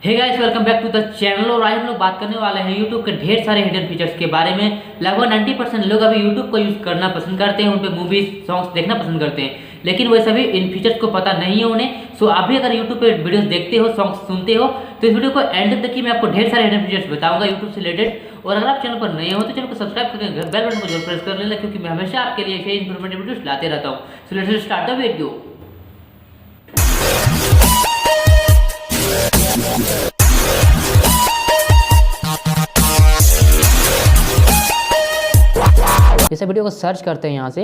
Hey guys, welcome back to the channel. और आज हम लोग बात करने वाले हैं यूट्यूब के ढेर सारे हिडन फीचर्स के बारे में। लगभग 90% लोग अभी यूट्यूब को यूज़ करना पसंद करते हैं, उन पे मूवीज सॉन्ग्स देखना पसंद करते हैं, लेकिन वह सभी इन फीचर्स को पता नहीं है उन्हें। सो अभी अगर यूट्यूब पे वीडियोस देखते हो, सॉन्ग्स सुनते हो, तो इस वीडियो को एंड तक देखिए। मैं आपको ढेर सारे हिडन फीचर्स बताऊंगा यूट्यूब से रिलेटेड। और अगर आप चैनल पर नए हो तो चैनल को सब्सक्राइब करके बेल बटन को जरूर प्रेस कर लेना, क्योंकि मैं हमेशा आपके लिए ऐसे इन्फॉर्मेटिव वीडियोस लाते रहता हूँ। So let's start the video. जैसे वीडियो को सर्च करते हैं यहाँ से,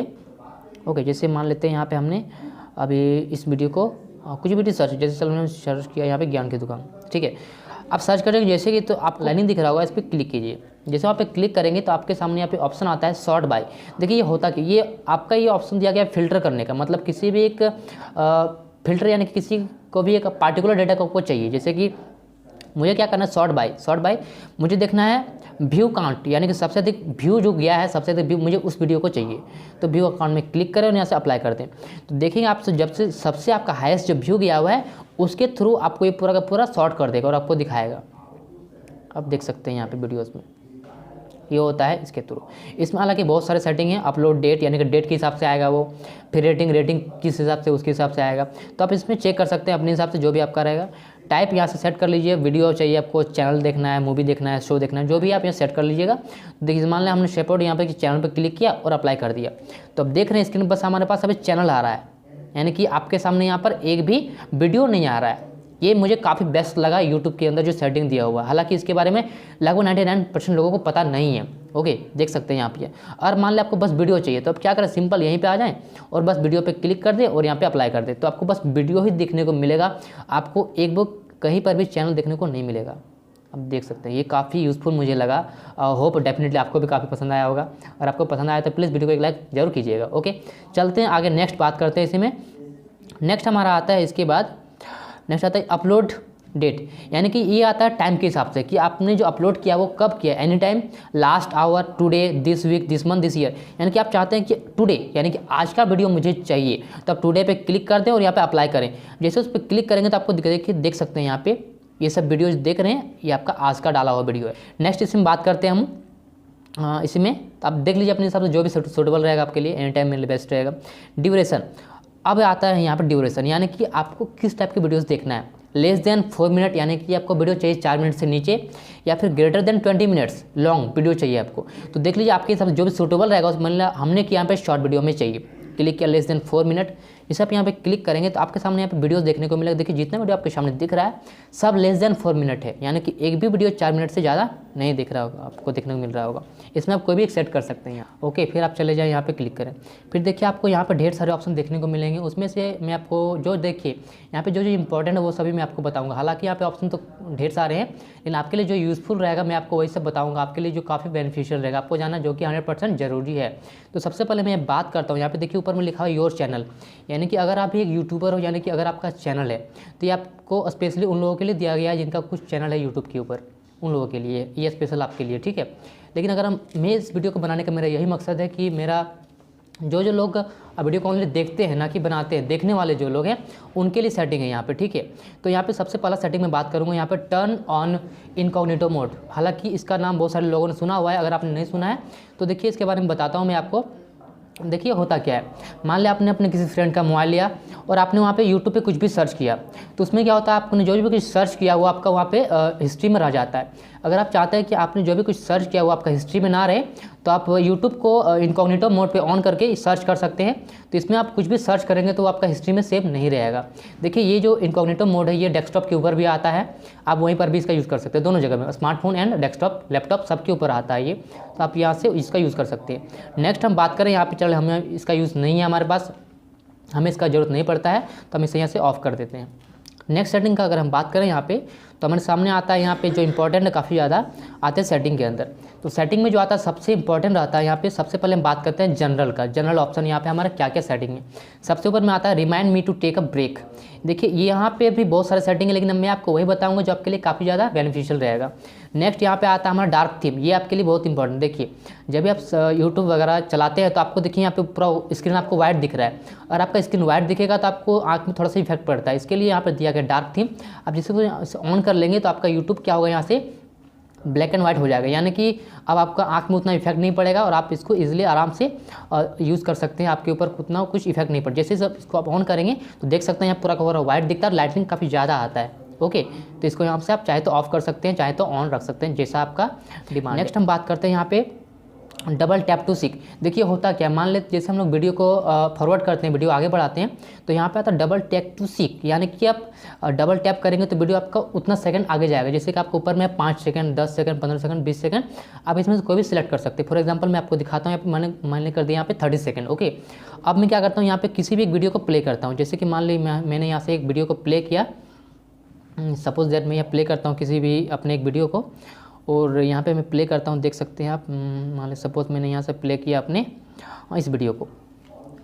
ओके, जैसे मान लेते हैं यहाँ पे हमने अभी इस वीडियो को कुछ वीडियो सर्च, जैसे चलो मैंने सर्च किया यहाँ पे ज्ञान की दुकान, ठीक है। आप सर्च करेंगे जैसे कि, तो आप लाइनिंग दिख रहा होगा, इस पर क्लिक कीजिए। जैसे आप पे क्लिक करेंगे तो आपके सामने यहाँ पे ऑप्शन आता है सॉर्ट बाय। देखिए ये होता कि ये आपका ये ऑप्शन दिया गया फिल्टर करने का, मतलब किसी भी एक फिल्टर यानी कि किसी को भी एक पार्टिकुलर डेटा को चाहिए। जैसे कि मुझे क्या करना है, सॉर्ट बाय मुझे देखना है व्यू काउंट, यानी कि सबसे अधिक व्यू जो गया है, सबसे अधिक व्यू मुझे उस वीडियो को चाहिए। तो व्यू अकाउंट में क्लिक करें और यहाँ से अप्लाई कर दें। तो देखेंगे आपसे जब से सबसे आपका हाईएस्ट जो व्यू गया हुआ है उसके थ्रू आपको ये पूरा का पूरा सॉर्ट कर देगा और आपको दिखाएगा। आप देख सकते हैं यहाँ पे वीडियोस में ये होता है इसके थ्रू। इसमें हालांकि बहुत सारे सेटिंग हैं। अपलोड डेट यानी कि डेट के हिसाब से आएगा वो, फिर रेटिंग किस हिसाब से उसके हिसाब से आएगा। तो आप इसमें चेक कर सकते हैं अपने हिसाब से जो भी आपका रहेगा। टाइप यहाँ से सेट कर लीजिए, वीडियो चाहिए आपको, चैनल देखना है, मूवी देखना है, शो देखना है, जो भी आप यहाँ सेट कर लीजिएगा। देखिए मान लें हमने शेपआउट यहाँ पे चैनल पर क्लिक किया और अप्लाई कर दिया। तो अब देख रहे हैं स्क्रीन पर बस हमारे पास अभी चैनल आ रहा है, यानी कि आपके सामने यहाँ पर एक भी वीडियो नहीं आ रहा है। ये मुझे काफ़ी बेस्ट लगा यूट्यूब के अंदर जो सेटिंग दिया हुआ है। हालांकि इसके बारे में लगभग 99% लोगों को पता नहीं है। ओके, देख सकते हैं यहाँ पे। और मान लें आपको बस वीडियो चाहिए तो अब क्या करें, सिंपल यहीं पे आ जाएं और बस वीडियो पे क्लिक कर दें और यहाँ पे अप्लाई कर दें। तो आपको बस वीडियो ही देखने को मिलेगा, आपको एक बुक कहीं पर भी चैनल देखने को नहीं मिलेगा। अब देख सकते हैं ये काफ़ी यूज़फुल मुझे लगा। होप डेफिनेटली आपको भी काफ़ी पसंद आया होगा। और आपको पसंद आया तो प्लीज़ वीडियो को एक लाइक जरूर कीजिएगा। ओके, चलते हैं आगे, नेक्स्ट बात करते हैं इसी में। नेक्स्ट हमारा आता है, इसके बाद नेक्स्ट आता है अपलोड डेट, यानी कि ये आता है टाइम के हिसाब से कि आपने जो अपलोड किया वो कब किया, any time, last hour, today, this week, this month, this year. यानी कि आप चाहते हैं कि टुडे यानी कि आज का वीडियो मुझे चाहिए, तो आप टुडे पे क्लिक कर दें और यहाँ पे अप्लाई करें। जैसे उस पर क्लिक करेंगे तो आपको देखिए, देख सकते हैं यहाँ पे ये सब वीडियोज देख रहे हैं, ये आपका आज का डाला हुआ वीडियो है। नेक्स्ट इसमें बात करते हैं हम इसमें, तो आप देख लीजिए अपने हिसाब से जो भी सूटेबल रहेगा आपके लिए, एनी टाइम मेरे लिए बेस्ट रहेगा। ड्यूरेशन, अब आता है यहाँ पर ड्यूरेशन, यानी कि आपको किस टाइप के वीडियोस देखना है। लेस देन 4 मिनट, यानी कि आपको वीडियो चाहिए 4 मिनट से नीचे, या फिर greater than 20 minutes long video चाहिए आपको। तो देख लीजिए आपके हिसाब से जो भी सूटेबल रहेगा उस, मान लिया हमने कि यहाँ पे शॉर्ट वीडियो में चाहिए, क्लिक किया लेस देन 4 मिनट। इसे आप यहाँ पे क्लिक करेंगे तो आपके सामने यहाँ पे वीडियोस देखने को मिलेगा। देखिए जितना वीडियो आपके सामने दिख रहा है सब लेस देन 4 मिनट है, यानी कि एक भी वीडियो 4 मिनट से ज़्यादा नहीं दिख रहा होगा, आपको देखने को मिल रहा होगा। इसमें आप कोई भी एक सेट कर सकते हैं यहाँ। ओके, फिर आप चले जाएँ यहाँ पे क्लिक करें। फिर देखिए आपको यहाँ पर ढेर सारे ऑप्शन देखने को मिलेंगे। उसमें से मैं आपको जो देखिए यहाँ पे जो इंपॉर्टेंट है वो सभी मैं आपको बताऊँगा। हालाँकि यहाँ पे ऑप्शन तो ढेर सारे हैं, लेकिन आपके लिए जो यूज़फुल रहेगा मैं आपको वही सब बताऊँगा, आपके लिए जो काफ़ी बेनिफिशियल रहेगा आपको जाना, जो कि 100% ज़रूरी है। तो सबसे पहले मैं बात करता हूँ, यहाँ पे देखिए ऊपर में लिखा है योर चैनल, यानी कि अगर आप एक यूट्यूबर हो, यानी कि अगर आपका चैनल है तो ये आपको स्पेशली उन लोगों के लिए दिया गया है जिनका कुछ चैनल है यूट्यूब के ऊपर, उन लोगों के लिए ये स्पेशल आपके लिए, ठीक है। लेकिन अगर मैं इस वीडियो को बनाने का मेरा यही मकसद है कि मेरा जो लोग वीडियो को ओनली देखते हैं ना कि बनाते हैं, देखने वाले जो लोग हैं उनके लिए सेटिंग है यहाँ पे, ठीक है। तो यहाँ पे सबसे पहला सेटिंग मैं बात करूँगा यहाँ पे टर्न ऑन इनकॉग्निटो मोड। हालांकि इसका नाम बहुत सारे लोगों ने सुना हुआ है, अगर आपने नहीं सुना है तो देखिए इसके बारे में बताता हूँ मैं आपको। देखिए होता क्या है, मान लिया आपने अपने किसी फ्रेंड का मोबाइल लिया और आपने वहाँ पे यूट्यूब पे कुछ भी सर्च किया, तो उसमें क्या होता है, आपने जो भी कुछ सर्च किया वो आपका वहाँ पे हिस्ट्री में रह जाता है। अगर आप चाहते हैं कि आपने जो भी कुछ सर्च किया वो आपका हिस्ट्री में ना रहे, तो आप यूट्यूब को इनकॉग्निटो मोड पे ऑन करके सर्च कर सकते हैं। तो इसमें आप कुछ भी सर्च करेंगे तो वो आपका हिस्ट्री में सेव नहीं रहेगा। देखिए ये जो इनकॉग्निटो मोड है ये डेस्कटॉप के ऊपर भी आता है, आप वहीं पर भी इसका यूज़ कर सकते हैं, दोनों जगह में, स्मार्टफोन एंड डेस्कटॉप, लैपटॉप सबके ऊपर आता है ये, तो आप यहाँ से इसका यूज़ कर सकते हैं। नेक्स्ट हम बात करें यहाँ पे, चले हमें इसका यूज़ नहीं है हमारे पास, हमें इसका ज़रूरत नहीं पड़ता है, तो हम इसे यहाँ से ऑफ़ कर देते हैं। नेक्स्ट सेटिंग का अगर हम बात करें यहाँ पे, तो हमारे सामने आता है यहाँ पे जो इंपॉर्टेंट है, काफ़ी ज़्यादा आते हैं सेटिंग के अंदर। तो सेटिंग में जो आता है सबसे इंपॉर्टेंट रहता है यहाँ पे, सबसे पहले हम बात करते हैं जनरल का। जनरल ऑप्शन यहाँ पे हमारा क्या क्या सेटिंग है, सबसे ऊपर में आता है remind me to take a break. देखिए ये यहाँ पे भी बहुत सारे सेटिंग है, लेकिन मैं आपको वही बताऊँगा जो आपके लिए काफ़ी ज़्यादा बेनिफिशियल रहेगा। नेक्स्ट यहाँ पे आता है हमारा डार्क थीम, ये आपके लिए बहुत इंपॉर्टेंट। देखिए जब भी आप यूट्यूब वगैरह चलाते हैं तो आपको देखिए यहाँ पे पूरा स्क्रीन आपको वाइट दिख रहा है, और आपका स्क्रीन वाइट दिखेगा तो आपको आँख में थोड़ा सा इफेक्ट पड़ता है। इसके लिए यहाँ पर दिया गया डार्क थीम, आप जिसे ऑन कर लेंगे तो आपका यूट्यूब क्या होगा, यहाँ से ब्लैक एंड वाइट हो जाएगा, यानी कि अब आपका आँख में उतना इफेक्ट नहीं पड़ेगा और आप इसको इजीली आराम से यूज़ कर सकते हैं, आपके ऊपर उतना कुछ इफेक्ट नहीं पड़े। जैसे सब इसको आप ऑन करेंगे तो देख सकते हैं यहाँ पूरा का पूरा वाइट दिखता है, लाइटिंग काफ़ी ज़्यादा आता है। ओके, तो इसको यहाँ से आप चाहे तो ऑफ कर सकते हैं, चाहे तो ऑन रख सकते हैं, जैसा आपका डिमांड। नेक्स्ट हम बात करते हैं यहाँ पे डबल टैप टू सीक। देखिए होता क्या, मान लेते जैसे हम लोग वीडियो को फॉरवर्ड करते हैं, वीडियो आगे बढ़ाते हैं, तो यहाँ पे आता है डबल टैप टू सीक, यानी कि आप डबल टैप करेंगे तो वीडियो आपका उतना सेकंड आगे जाएगा। जैसे कि आपको ऊपर में 5 सेकंड, 10 सेकंड, 15 सेकंड, 20 सेकंड, आप इसमें से कोई भी सिलेक्ट कर सकते हैं। फॉर एग्जाम्पल मैं आपको दिखाता हूँ, यहाँ पे मैंने कर दिया यहाँ पे 30 सेकंड। ओके, अब मैं क्या करता हूँ, यहाँ पे किसी भी एक वीडियो को प्ले करता हूँ। जैसे कि मान ली मैंने यहाँ से एक वीडियो को प्ले किया, सपोज दैट मैं यहाँ प्ले करता हूँ किसी भी अपने एक वीडियो को, और यहाँ पे मैं प्ले करता हूँ, देख सकते हैं आप। मान ली सपोज मैंने यहाँ से प्ले किया अपने इस वीडियो को।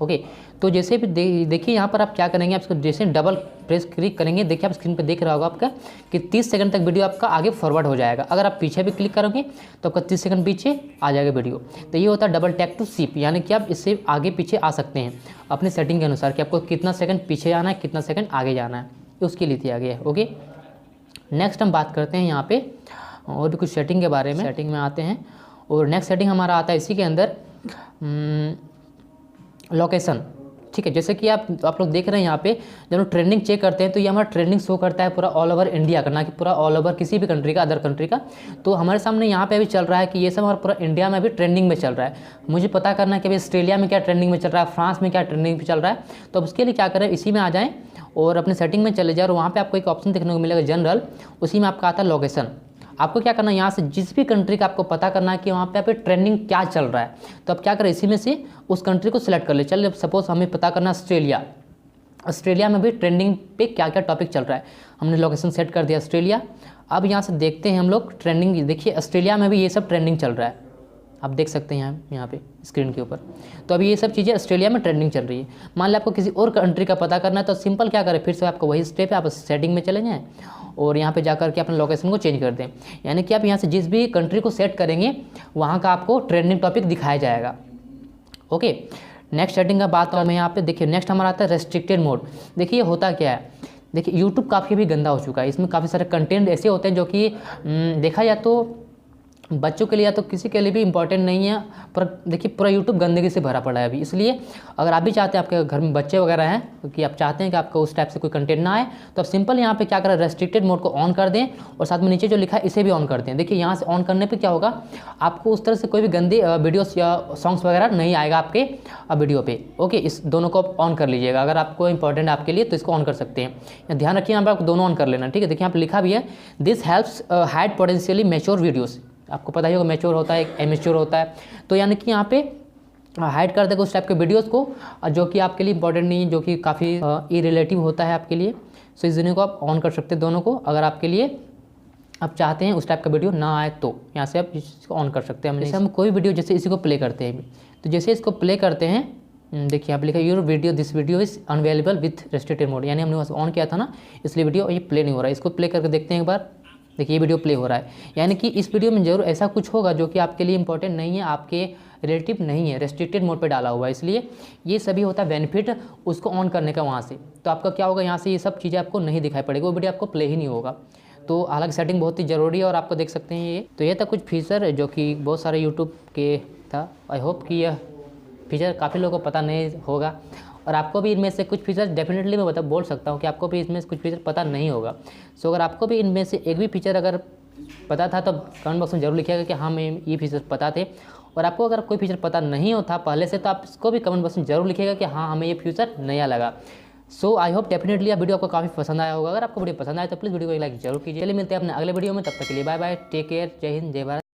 ओके, तो जैसे भी देखिए यहाँ पर आप क्या करेंगे, आप इसको जैसे डबल प्रेस क्लिक करेंगे, देखिए आप स्क्रीन पे देख रहा होगा आपका कि 30 सेकंड तक वीडियो आपका आगे फॉरवर्ड हो जाएगा। अगर आप पीछे भी क्लिक करोगे तो आपका 30 सेकंड पीछे आ जाएगा वीडियो। तो ये होता है डबल टैप टू सीप, यानी कि आप इससे आगे पीछे आ सकते हैं अपने सेटिंग के अनुसार कि आपको कितना सेकंड पीछे जाना है, कितना सेकंड आगे जाना है, उसके लिए दिया गया है। ओके, नेक्स्ट हम बात करते हैं यहाँ पे और भी कुछ सेटिंग के बारे में। सेटिंग में आते हैं और नेक्स्ट सेटिंग हमारा आता है इसी के अंदर लोकेशन। ठीक है, जैसे कि आप लोग देख रहे हैं यहाँ पे जब लोग ट्रेंडिंग चेक करते हैं तो ये हमारा ट्रेंडिंग शो करता है पूरा ऑल ओवर इंडिया का, ना कि पूरा ऑल ओवर किसी भी कंट्री का, अदर कंट्री का। तो हमारे सामने यहाँ पे अभी चल रहा है कि ये सब हमारा पूरा इंडिया में अभी ट्रेंडिंग में चल रहा है। मुझे पता करना है कि अभी ऑस्ट्रेलिया में क्या ट्रेंडिंग में चल रहा है, फ्रांस में क्या ट्रेंडिंग में चल रहा है। तो अब उसके लिए क्या करें, इसी में आ जाएँ और अपने सेटिंग में चले जाए और वहाँ पर आपको एक ऑप्शन देखने को मिलेगा जनरल, उसी में आपका आता है लोकेशन। आपको क्या करना है, यहाँ से जिस भी कंट्री का आपको पता करना है कि वहाँ पे ट्रेंडिंग क्या चल रहा है, तो आप क्या करें, इसी में से उस कंट्री को सिलेक्ट कर ले। चलिए सपोज हमें पता करना ऑस्ट्रेलिया, ऑस्ट्रेलिया में भी ट्रेंडिंग पे क्या क्या टॉपिक चल रहा है। हमने लोकेशन सेट कर दिया ऑस्ट्रेलिया। अब यहाँ से देखते हैं हम लोग ट्रेंडिंग, देखिए ऑस्ट्रेलिया में भी ये सब ट्रेंडिंग चल रहा है, आप देख सकते हैं यहाँ पे स्क्रीन के ऊपर। तो अभी ये सब चीज़ें ऑस्ट्रेलिया में ट्रेंडिंग चल रही है। मान लो आपको किसी और कंट्री का पता करना है तो सिंपल क्या करें, फिर से आपको वही स्टेप है, आप सेटिंग में चले जाएँ और यहाँ पे जाकर के अपने लोकेशन को चेंज कर दें। यानी कि आप यहाँ से जिस भी कंट्री को सेट करेंगे वहाँ का आपको ट्रेंडिंग टॉपिक दिखाया जाएगा। ओके, नेक्स्ट सेटिंग का बात मैं यहाँ पे देखिए, नेक्स्ट हमारा आता है रेस्ट्रिक्टेड मोड। देखिए होता क्या है, देखिए यूट्यूब काफ़ी भी गंदा हो चुका है, इसमें काफ़ी सारे कंटेंट ऐसे होते हैं जो कि देखा जाए तो बच्चों के लिए या तो किसी के लिए भी इम्पोर्टेंट नहीं है, पर देखिए पूरा यूट्यूब गंदगी से भरा पड़ा है अभी। इसलिए अगर आप भी चाहते हैं, आपके घर में बच्चे वगैरह हैं कि आप चाहते हैं कि आपको उस टाइप से कोई कंटेंट ना आए, तो आप सिंपल यहाँ पे क्या करें, रेस्ट्रिक्टेड मोड को ऑन कर दें और साथ में नीचे जो लिखा है इसे भी ऑन कर दें। देखिए यहाँ से ऑन करने पर क्या होगा, आपको उस तरह से कोई भी गंदी वीडियोस या सॉन्ग्स वगैरह नहीं आएगा आपके वीडियो पे। ओके, इस दोनों को आप ऑन कर लीजिएगा, अगर आपको इंपॉर्टेंट है आपके लिए तो इसको ऑन कर सकते हैं। ध्यान रखिए यहाँ पर आपको दोनों ऑन कर लेना। ठीक है, देखिए यहाँ पर लिखा भी है this helps hide potentially mature videos. आपको पता ही होगा मैच्योर होता है, एक इमेच्योर होता है। तो यानी कि यहाँ पे हाइड कर देगा उस टाइप के वीडियोस को जो कि आपके लिए इंपॉर्टेंट नहीं है, जो कि काफ़ी इरिलेटिव होता है आपके लिए। सो इस दोनों को आप ऑन कर सकते हैं, दोनों को, अगर आपके लिए आप चाहते हैं उस टाइप का वीडियो ना आए तो यहाँ से आप इसको ऑन कर सकते हैं। जैसे हम कोई वीडियो जैसे इसी को प्ले करते हैं, तो जैसे इसको प्ले करते हैं, देखिए आप लिखा your video this video is unavailable with restricted mode, यानी हमने वहाँ ऑन किया था ना, इसलिए वीडियो ये प्ले नहीं हो रहा है। इसको प्ले करके देखते हैं एक बार, देखिए ये वीडियो प्ले हो रहा है। यानी कि इस वीडियो में जरूर ऐसा कुछ होगा जो कि आपके लिए इंपॉर्टेंट नहीं है, आपके रिलेटिव नहीं है, रेस्ट्रिक्टेड मोड पे डाला हुआ है। इसलिए ये सभी होता है बेनिफिट उसको ऑन करने का वहाँ से। तो आपका क्या होगा, यहाँ से ये सब चीज़ें आपको नहीं दिखाई पड़ेगी, वो वीडियो आपको प्ले ही नहीं होगा। तो हालांकि सेटिंग बहुत ही ज़रूरी है और आपको देख सकते हैं ये। तो ये था कुछ फीचर जो कि बहुत सारे यूट्यूब के था। आई होप कि यह फीचर काफ़ी लोगों को पता नहीं होगा और आपको भी इनमें से कुछ फीचर डेफिनेटली मैं बोल सकता हूँ कि आपको भी इसमें से कुछ फीचर पता नहीं होगा। सो अगर आपको भी इनमें से एक भी फीचर अगर पता था तो कमेंट बॉक्स में जरूर लिखिएगा कि हाँ मैं ये फीचर पता थे। और आपको अगर कोई फीचर पता नहीं होता पहले से तो आप इसको भी कमेंट बॉक्स में जरूर लिखिएगा कि हाँ हमें ये फीचर नया लगा। सो आई होप डेफिनेटली आप वीडियो आपको काफ़ी पसंद आया होगा। अगर आपको वीडियो पसंद आया तो प्लीज़ वीडियो को एक लाइक जरूर कीजिए। चलिए मिलते हैं अपने अगले वीडियो में, तब तक के लिए बाय बाय, टेक केयर, जय हिंद, जय भारत।